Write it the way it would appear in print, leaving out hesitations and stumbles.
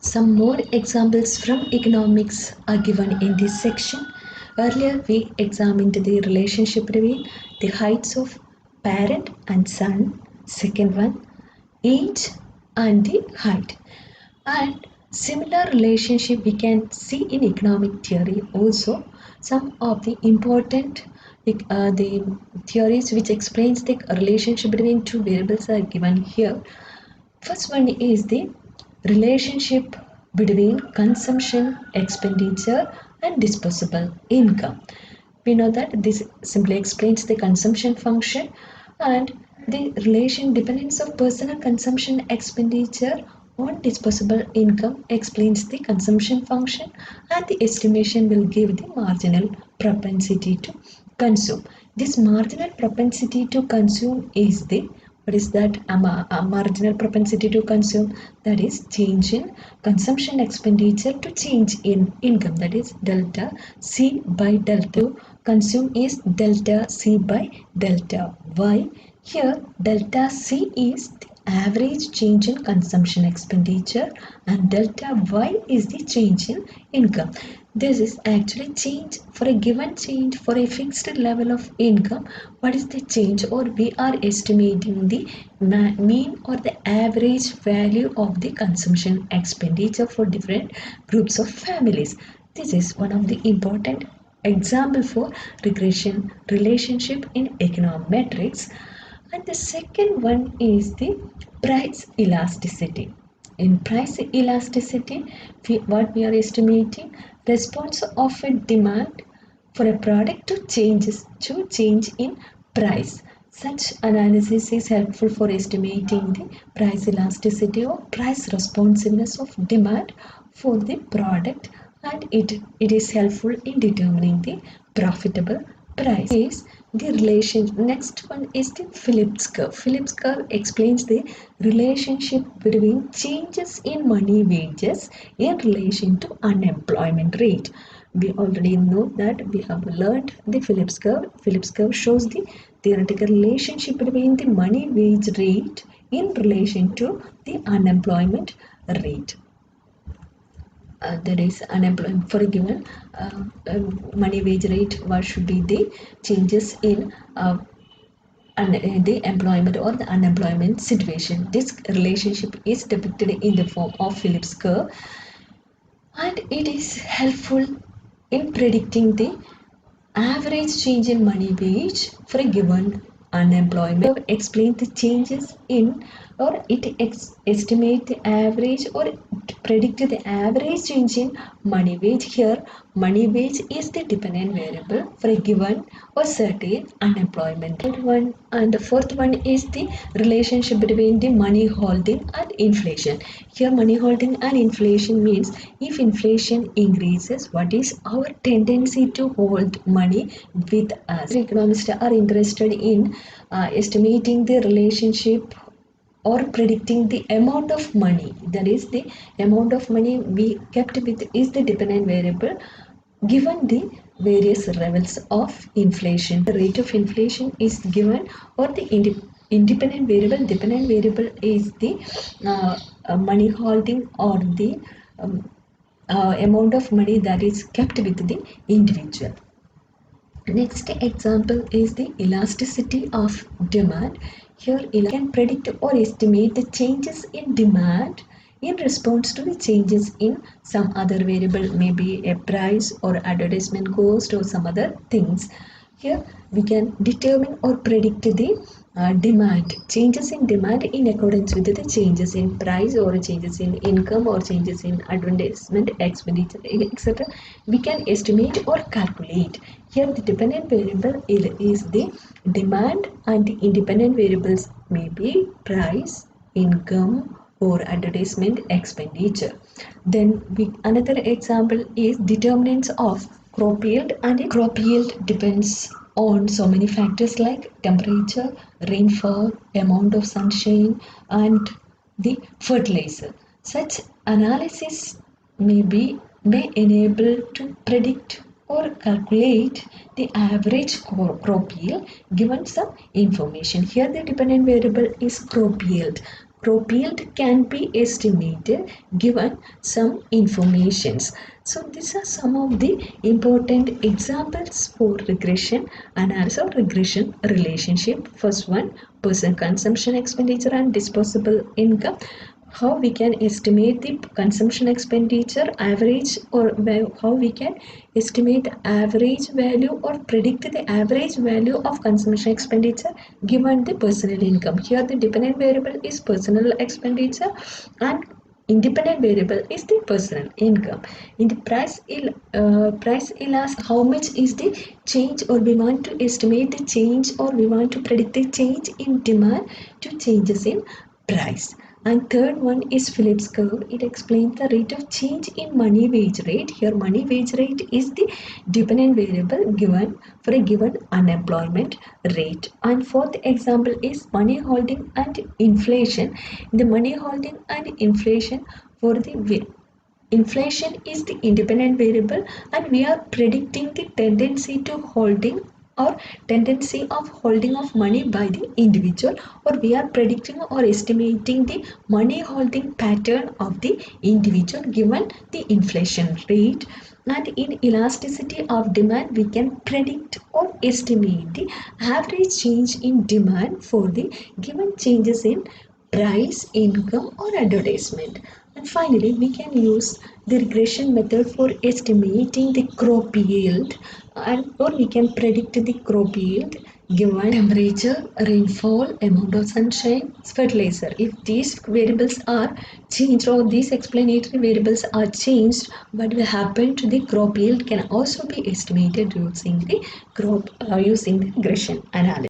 Some more examples from economics are given in this section. Earlier, we examined the relationship between the heights of parent and son. Second one, age and the height. And similar relationship we can see in economic theory also. Some of the important the theories which explains the relationship between two variables are given here. First one is the relationship between consumption, expenditure and disposable income. We know that this simply explains the consumption function, and the relation dependence of personal consumption expenditure on disposable income explains the consumption function, and the estimation will give the marginal propensity to consume. This marginal propensity to consume is the what is that a marginal propensity to consume, that is change in consumption expenditure to change in income, that is delta C by delta. Consume is delta C by delta Y. Here delta C is the average change in consumption expenditure and delta Y is the change in income. This is actually change for a given change for a fixed level of income. What is the change, or we are estimating the mean or the average value of the consumption expenditure for different groups of families. This is one of the important example for regression relationship in econometrics. And the second one is the price elasticity. In price elasticity, what we are estimating response of a demand for a product to change in price. Such analysis is helpful for estimating the price elasticity or price responsiveness of demand for the product, and it is helpful in determining the profitable price. Is the relation. Next one is the Phillips curve. Phillips curve explains the relationship between changes in money wages in relation to unemployment rate. We already know that we have learned the Phillips curve. Phillips curve shows the theoretical relationship between the money wage rate in relation to the unemployment rate. That is unemployment for a given money wage rate, what should be the changes in the employment or the unemployment situation. This relationship is depicted in the form of Phillips curve, and it is helpful in predicting the average change in money wage for a given unemployment. Explain the changes in, or it estimate the average or predict the average change in money wage. Here money wage is the dependent variable for a given or certain unemployment. And the fourth one is the relationship between the money holding and inflation. Here money holding and inflation means if inflation increases, what is our tendency to hold money with us. Economists are interested in estimating the relationship or predicting the amount of money, that is the amount of money we kept with is the dependent variable given the various levels of inflation. The rate of inflation is given, or the independent variable. Dependent variable is the money holding or the amount of money that is kept with the individual. Next example is the elasticity of demand. Here you can predict or estimate the changes in demand in response to the changes in some other variable, maybe a price or advertisement cost or some other things. Here we can determine or predict the demand, changes in demand in accordance with the changes in price or changes in income or changes in advertisement expenditure, etc. We can estimate or calculate. Here the dependent variable is the demand and the independent variables may be price, income or advertisement expenditure. Then another example is determinants of crop yield, and crop yield depends on so many factors like temperature, rainfall, amount of sunshine and the fertilizer. Such analysis may enable to predict or calculate the average crop yield given some information. Here the dependent variable is crop yield. crop yield can be estimated given some informations. So these are some of the important examples for regression analysis or regression relationship. First one, person consumption expenditure and disposable income. How we can estimate the consumption expenditure average, or how we can estimate average value or predict the average value of consumption expenditure given the personal income. Here the dependent variable is personal expenditure and independent variable is the personal income. In the price elasticity, how much is the change, or we want to estimate the change, or we want to predict the change in demand to changes in price. And third one is Phillips curve. It explains the rate of change in money wage rate. Here money wage rate is the dependent variable given for a given unemployment rate. And fourth example is money holding and inflation. The money holding and inflation, for the inflation is the independent variable and we are predicting the tendency to holding or tendency of holding of money by the individual, or we are predicting or estimating the money holding pattern of the individual given the inflation rate. And in elasticity of demand we can predict or estimate the average change in demand for the given changes in price, income or advertisement. And finally, we can use the regression method for estimating the crop yield, and or we can predict the crop yield given temperature, rainfall, amount of sunshine, fertilizer. If these variables are changed or these explanatory variables are changed, what will happen to the crop yield can also be estimated using the regression analysis.